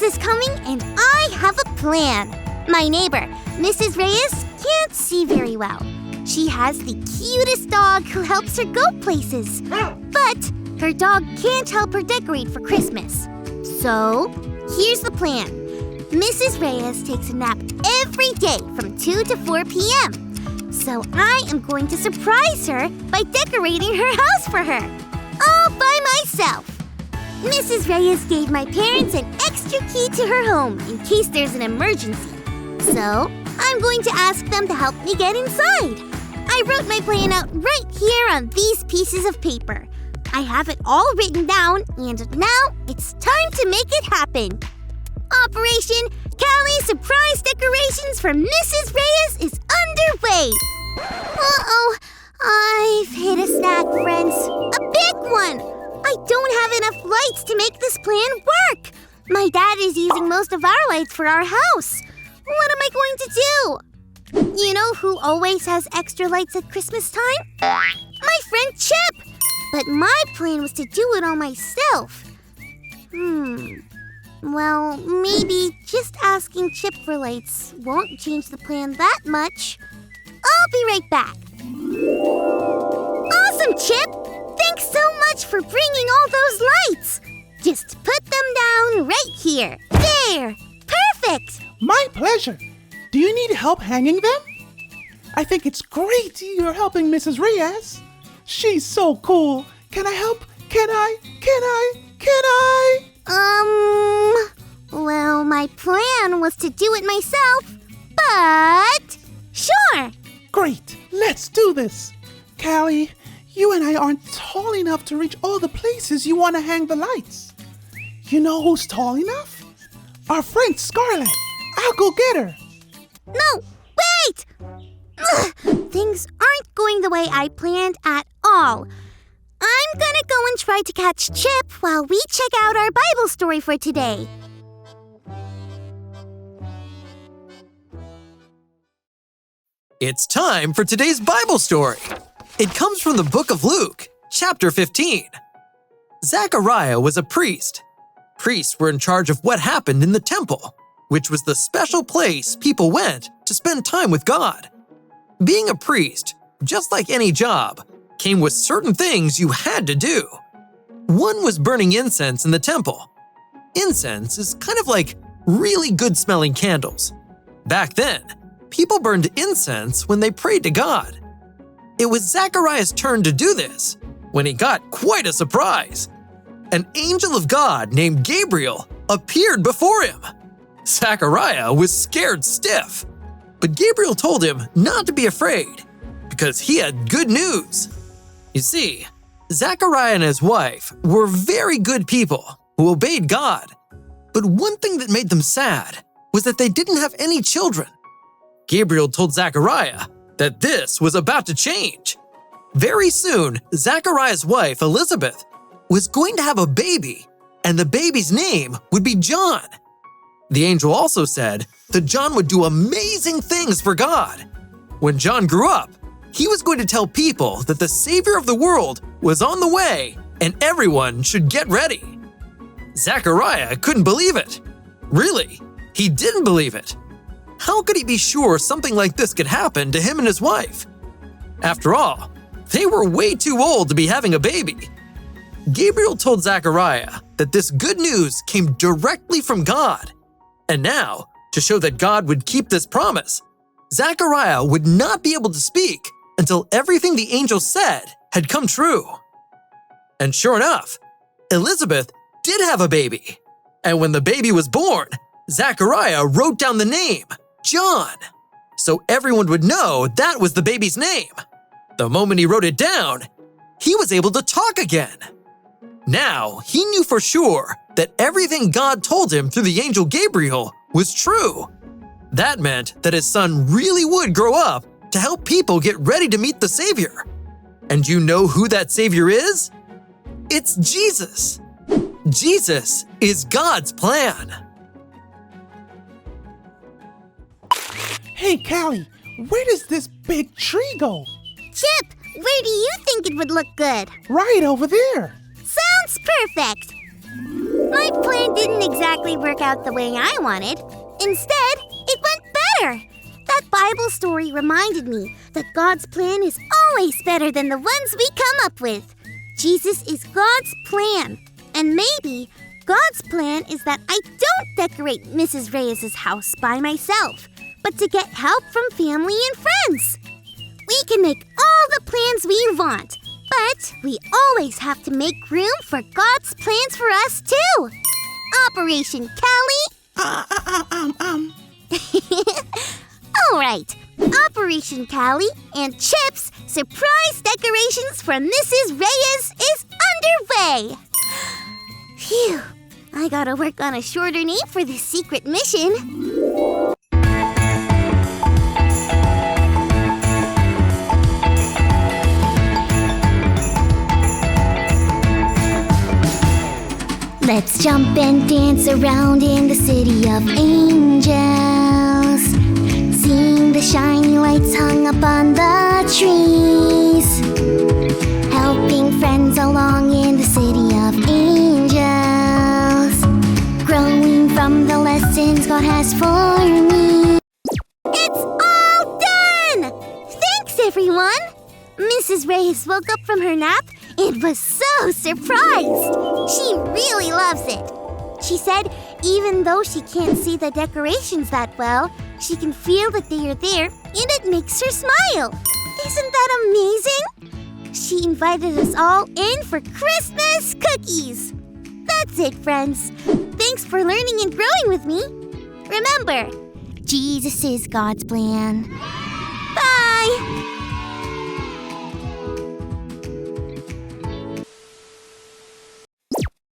Christmas is coming and I have a plan. My neighbor, Mrs. Reyes, can't see very well. She has the cutest dog who helps her go places. But her dog can't help her decorate for Christmas. So, here's the plan. Mrs. Reyes takes a nap every day from 2 to 4 p.m. So I am going to surprise her by decorating her house for her. All by myself. Mrs. Reyes gave my parents an extra key to her home in case there's an emergency. So, I'm going to ask them to help me get inside. I wrote my plan out right here on these pieces of paper. I have it all written down, and now it's time to make it happen. Operation Callie Surprise Decorations for Mrs. Reyes is underway. Uh-oh, I've hit a snag, friends. A big one. I don't have enough lights to make this plan work. My dad is using most of our lights for our house. What am I going to do? You know who always has extra lights at Christmas time? My friend Chip. But my plan was to do it all myself. Well, maybe just asking Chip for lights won't change the plan that much. I'll be right back. Awesome, Chip! Thanks so much for bringing all those lights. Just put them down right here. There! Perfect! My pleasure. Do you need help hanging them? I think it's great you're helping Mrs. Reyes. She's so cool. Can I help? Can I? Well, my plan was to do it myself, but sure. Great. Let's do this. Callie, you and I aren't tall enough to reach all the places you want to hang the lights. You know who's tall enough? Our friend Scarlett. I'll go get her. No, wait! Ugh, things aren't going the way I planned at all. I'm gonna go and try to catch Chip while we check out our Bible story for today. It's time for today's Bible story. It comes from the book of Luke, chapter 15. Zechariah was a priest. Priests were in charge of what happened in the temple, which was the special place people went to spend time with God. Being a priest, just like any job, came with certain things you had to do. One was burning incense in the temple. Incense is kind of like really good-smelling candles. Back then, people burned incense when they prayed to God. It was Zechariah's turn to do this when he got quite a surprise. An angel of God named Gabriel appeared before him. Zechariah was scared stiff, but Gabriel told him not to be afraid because he had good news. You see, Zechariah and his wife were very good people who obeyed God, but one thing that made them sad was that they didn't have any children. Gabriel told Zechariah that this was about to change. Very soon, Zechariah's wife, Elizabeth, was going to have a baby, and the baby's name would be John. The angel also said that John would do amazing things for God. When John grew up, he was going to tell people that the Savior of the world was on the way and everyone should get ready. Zechariah couldn't believe it. Really, he didn't believe it. How could he be sure something like this could happen to him and his wife? After all, they were way too old to be having a baby. Gabriel told Zechariah that this good news came directly from God. And now, to show that God would keep this promise, Zechariah would not be able to speak until everything the angel said had come true. And sure enough, Elizabeth did have a baby. And when the baby was born, Zechariah wrote down the name, John, so everyone would know that was the baby's name. The moment he wrote it down, he was able to talk again. Now, he knew for sure that everything God told him through the angel Gabriel was true. That meant that his son really would grow up to help people get ready to meet the Savior. And you know who that Savior is? It's Jesus. Jesus is God's plan. Hey, Callie, where does this big tree go? Chip, where do you think it would look good? Right over there. Sounds perfect. My plan plan didn't exactly work out the way I wanted. Instead, it went better. That Bible story reminded me that God's plan is always better than the ones we come up with. Jesus is God's plan. And maybe God's plan is that I don't decorate Mrs. Reyes' house by myself, but to get help from family and friends. We can make all the plans we want, but we always have to make room for God's plans for us too. Operation Callie? All right. Operation Callie and Chip's surprise decorations for Mrs. Reyes is underway. Phew. I gotta work on a shorter name for this secret mission. Let's jump and dance around in the city of angels, seeing the shiny lights hung up on the trees, helping friends along in the city of angels, growing from the lessons God has for me. It's all done! Thanks, everyone! Mrs. Reyes woke up from her nap and was so surprised. She really loves it. She said even though she can't see the decorations that well, she can feel that they are there and it makes her smile. Isn't that amazing? She invited us all in for Christmas cookies. That's it, friends. Thanks for learning and growing with me. Remember, Jesus is God's plan.